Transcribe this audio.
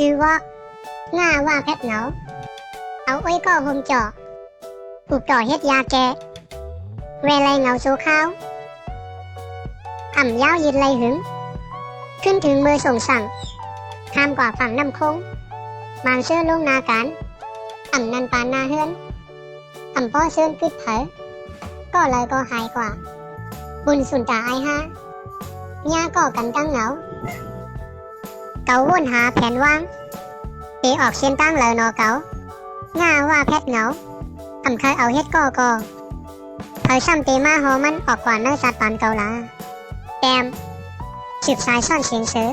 ชื่อว่าง่าว่าแพทเหงาเอาไว้ก็หมเจาะผูกจ่อเฮ็ดยาแกเวไลเหงาโซข้าวอ่ำยาวยินไลหึงขึ้นถึงมือส่งสั่งข้ามกว่าฝั่งน้ำคงบางเชื่อลงนาการอ่ำนันปานนาเฮือนอ่ำพ่อเชิญกึดเผอก็เลยก็หายกว่าบุญสุนตาไอฮะย่าก็กันตั้งเหงาเกาวนหาแผนวางเตออกเชียนตั้งเลยนอเกาง่าว่าแพทเหงาอ่ำเคยเอาเฮ็ดก็เผอช่ำเตมาหอมันออกกว่าเนื้อสัตว์ปานเกาลาแตมสืบสายซ่อนเสียงเสือ